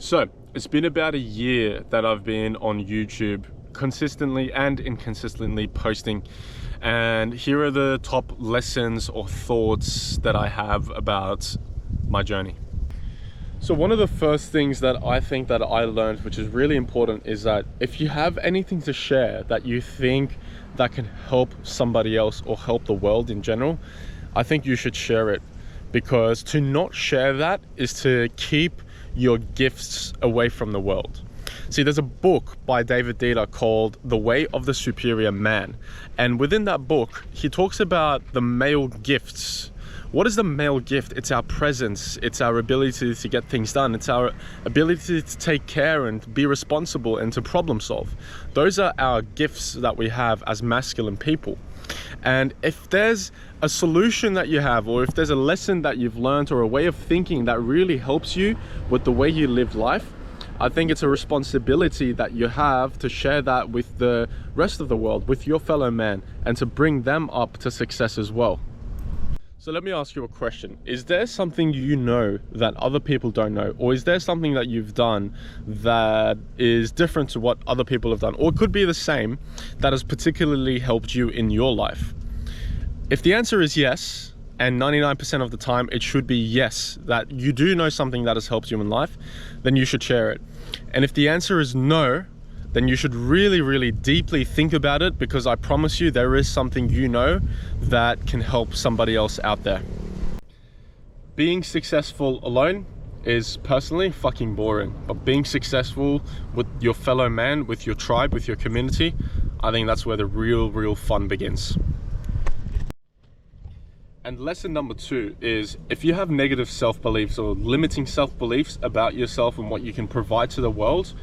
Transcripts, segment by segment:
So it's been about a year that I've been on YouTube consistently and inconsistently posting, and here are the top lessons or thoughts that I have about my journey. So one of the first things that I think that I learned, which is really important, is that if you have anything to share that you think that can help somebody else or help the world in general, I think you should share it, because to not share that is to keep your gifts away from the world. See, there's a book by David Dieter called The Way of the Superior Man, and within that book he talks about the male gifts. What is the male gift? It's our presence, it's our ability to get things done, it's our ability to take care and be responsible and to problem solve. Those are our gifts that we have as masculine people. And if there's a solution that you have, or if there's a lesson that you've learned or a way of thinking that really helps you with the way you live life, I think it's a responsibility that you have to share that with the rest of the world, with your fellow man, and to bring them up to success as well. So let me ask you a question. Is there something you know that other people don't know? Or is there something that you've done that is different to what other people have done? Or it could be the same, that has particularly helped you in your life? If the answer is yes, and 99% of the time it should be yes, that you do know something that has helped you in life, then you should share it. And if the answer is no, then you should really deeply think about it, because I promise you there is something you know that can help somebody else out there. Being successful alone is personally fucking boring, but being successful with your fellow man, with your tribe, with your community, I think that's where the real fun begins. And lesson number 2 is, if you have negative self-beliefs or limiting self-beliefs about yourself and what you can provide to the world,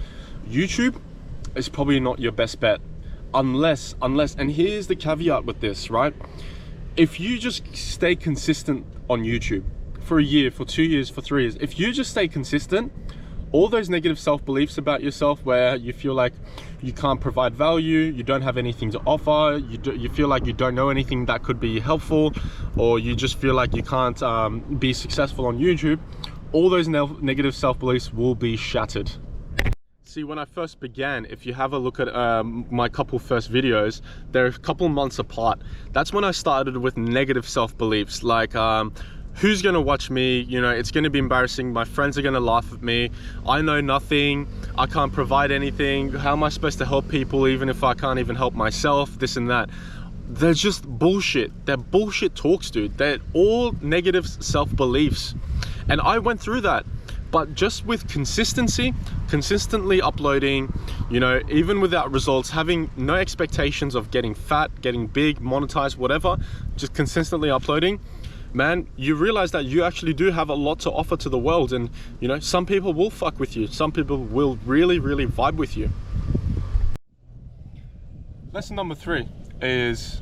YouTube is probably not your best bet, unless, and here's the caveat with this, right? If you just stay consistent on YouTube for a year, for 2 years, for 3 years, if you just stay consistent, all those negative self-beliefs about yourself where you feel like you can't provide value, you don't have anything to offer, you feel like you don't know anything that could be helpful, or you just feel like you can't be successful on YouTube, all those negative self-beliefs will be shattered. See, when I first began, if you have a look at my couple first videos, they're a couple months apart. That's when I started with negative self-beliefs, like who's gonna watch me? You know, it's gonna be embarrassing, my friends are gonna laugh at me, I know nothing, I can't provide anything, how am I supposed to help people even if I can't even help myself, this and that. They're just bullshit. They're bullshit talks, dude. They're all negative self-beliefs. And I went through that. But just with consistency, consistently uploading, you know, even without results, having no expectations of getting fat, getting big, monetized, whatever, just consistently uploading, man, you realize that you actually do have a lot to offer to the world. And, you know, some people will fuck with you. Some people will really vibe with you. Lesson number 3 is,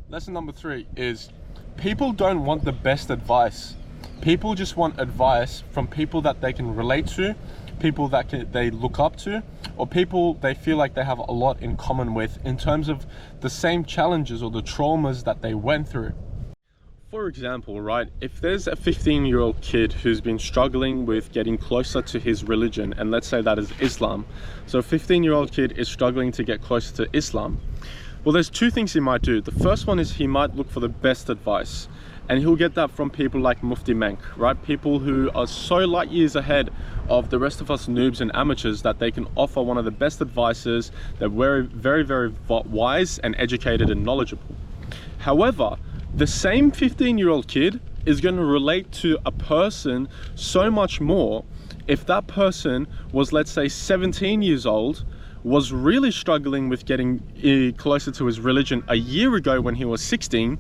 Lesson number 3 is, people don't want the best advice. People just want advice from people that they can relate to, people that they look up to, or people they feel like they have a lot in common with in terms of the same challenges or the traumas that they went through. For example, right, if there's a 15-year-old kid who's been struggling with getting closer to his religion, and let's say that is Islam. So a 15-year-old kid is struggling to get closer to Islam. Well, there's 2 things he might do. The first one is he might look for the best advice. And he'll get that from people like Mufti Menk, right? People who are so light years ahead of the rest of us noobs and amateurs that they can offer one of the best advices. They're very wise and educated and knowledgeable. However, the same 15-year-old kid is going to relate to a person so much more if that person was, let's say, 17 years old, was really struggling with getting closer to his religion a year ago when he was 16,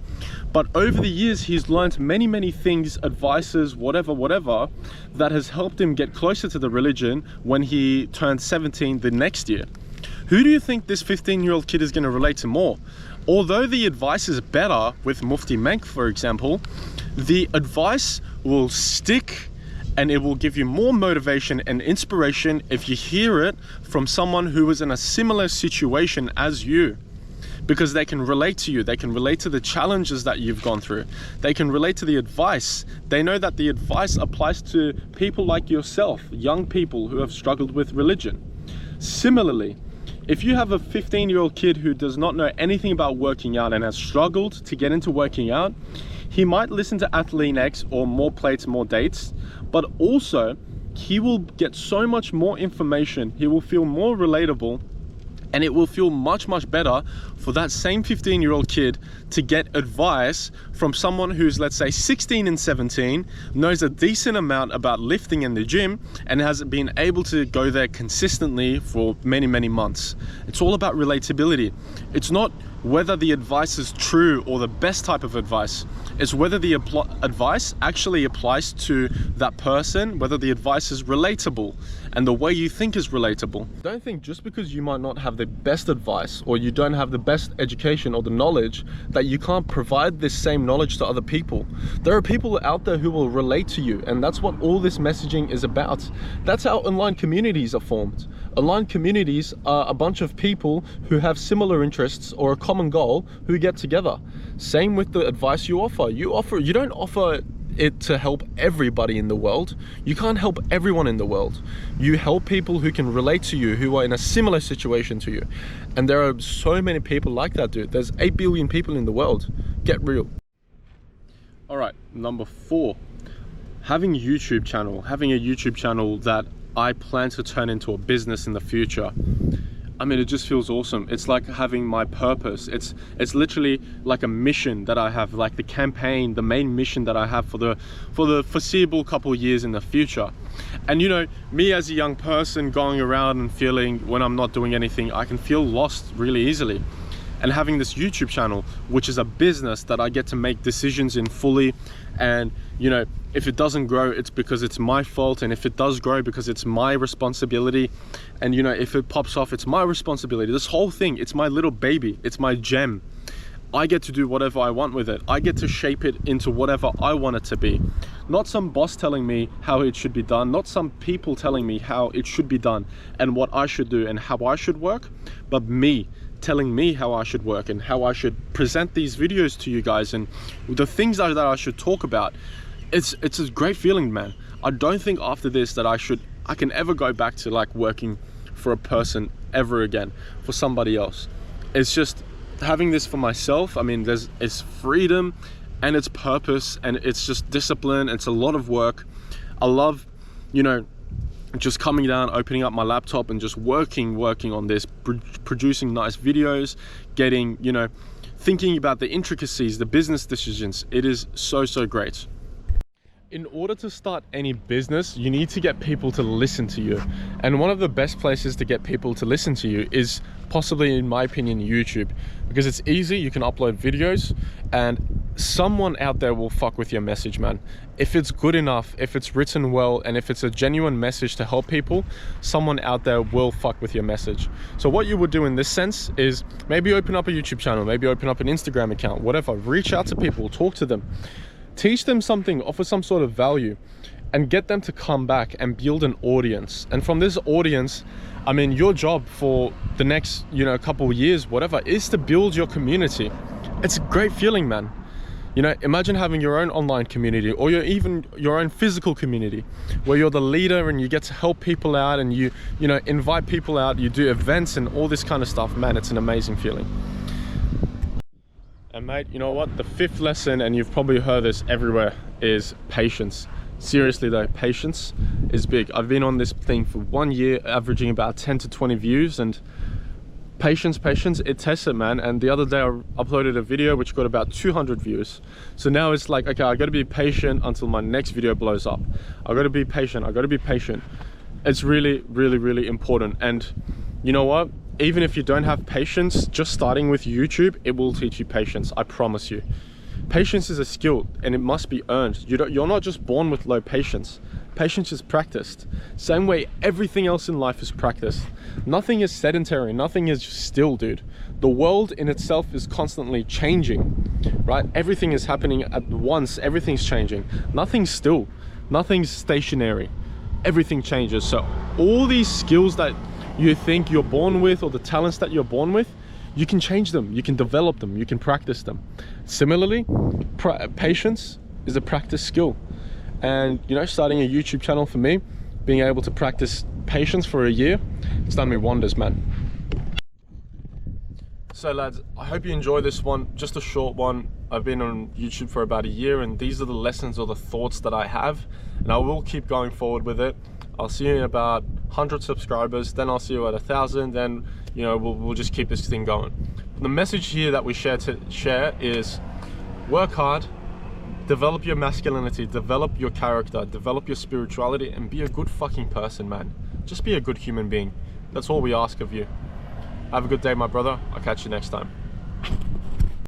but over the years he's learned many things, advices, whatever, that has helped him get closer to the religion when he turned 17 the next year. Who do you think this 15-year-old kid is going to relate to more? Although the advice is better with Mufti Menk, for example, the advice will stick and it will give you more motivation and inspiration if you hear it from someone who is in a similar situation as you. because they can relate to you. They can relate to the challenges that you've gone through. They can relate to the advice. They know that the advice applies to people like yourself, young people who have struggled with religion. Similarly, if you have a 15-year-old kid who does not know anything about working out and has struggled to get into working out, he might listen to Athlete X or More Plates, More Dates, but also he will get so much more information. He will feel more relatable, and it will feel much, much better for that same 15-year-old kid to get advice from someone who's, let's say, 16 and 17, knows a decent amount about lifting in the gym, and has been able to go there consistently for many, many months. It's all about relatability. It's not whether the advice is true or the best type of advice. It's whether the advice actually applies to that person, whether the advice is relatable and the way you think is relatable. Don't think just because you might not have the best advice or you don't have the best education or the knowledge that you can't provide this same knowledge to other people. There are people out there who will relate to you, and that's what all this messaging is about. That's how online communities are formed. Online communities are a bunch of people who have similar interests or a common goal who get together. Same with the advice you offer. You don't offer it to help everybody in the world. You can't help everyone in the world. You help people who can relate to you, who are in a similar situation to you. And there are so many people like that, dude. There's 8 billion people in the world. Get real. All right, number 4, having a YouTube channel that I plan to turn into a business in the future. I mean, it just feels awesome. It's like having my purpose. It's literally like a mission that I have, like the campaign, the main mission that I have for the foreseeable couple of years in the future. And you know, me as a young person going around and feeling when I'm not doing anything, I can feel lost really easily. And having this YouTube channel, which is a business that I get to make decisions in fully, and you know, if it doesn't grow, it's because it's my fault, and if it does grow, because it's my responsibility, and you know, if it pops off, it's my responsibility. This whole thing, it's my little baby, it's my gem. I get to do whatever I want with it. I get to shape it into whatever I want it to be. Not some boss telling me how it should be done, not some people telling me how it should be done and what I should do and how I should work, but me telling me how I should work and how I should present these videos to you guys and the things that I should talk about. It's a great feeling, man. I don't think after this that I can ever go back to like working for a person ever again, for somebody else. It's just having this for myself. I mean, it's freedom and it's purpose and it's just discipline. It's a lot of work. I love, you know, just coming down, opening up my laptop and just working on this, producing nice videos, getting, you know, thinking about the intricacies, the business decisions. It is so great. In order to start any business, you need to get people to listen to you. And one of the best places to get people to listen to you is possibly, in my opinion, YouTube. Because it's easy, you can upload videos and someone out there will fuck with your message, man. If it's good enough, if it's written well, and if it's a genuine message to help people, someone out there will fuck with your message. So what you would do in this sense is maybe open up a YouTube channel, maybe open up an Instagram account, whatever. Reach out to people, talk to them. Teach them something, offer some sort of value, and get them to come back and build an audience. And from this audience, I mean, your job for the next, you know, couple of years, whatever, is to build your community. It's a great feeling, man. You know, imagine having your own online community, or even your own physical community, where you're the leader and you get to help people out and you know, invite people out, you do events and all this kind of stuff. Man, it's an amazing feeling. And mate, you know what? The 5th lesson, and you've probably heard this everywhere, is patience. Seriously though, patience is big. I've been on this thing for 1 year, averaging about 10 to 20 views, and patience, it tests it, man. And the other day I uploaded a video which got about 200 views. So now it's like, okay, I gotta be patient until my next video blows up. I gotta be patient. It's really important. And you know what? Even if you don't have patience, just starting with YouTube, it will teach you patience, I promise you. Patience is a skill and it must be earned. You're not just born with low patience. Patience is practiced. Same way everything else in life is practiced. Nothing is sedentary, nothing is just still, dude. The world in itself is constantly changing, right? Everything is happening at once, everything's changing. Nothing's still, nothing's stationary. Everything changes. So all these skills that you think you're born with, or the talents that you're born with, you can change them, you can develop them, you can practice them. Similarly, patience is a practice skill. And you know, starting a YouTube channel for me, being able to practice patience for a year, it's done me wonders, man. So lads, I hope you enjoy this one, just a short one. I've been on YouTube for about a year, and these are the lessons or the thoughts that I have, and I will keep going forward with it. I'll see you in about 100 subscribers, then I'll see you at 1,000, then you know, we'll just keep this thing going. The message here that we share is work hard, develop your masculinity, develop your character, develop your spirituality, and be a good fucking person, man. Just be a good human being. That's all we ask of you. Have a good day, my brother. I'll catch you next time.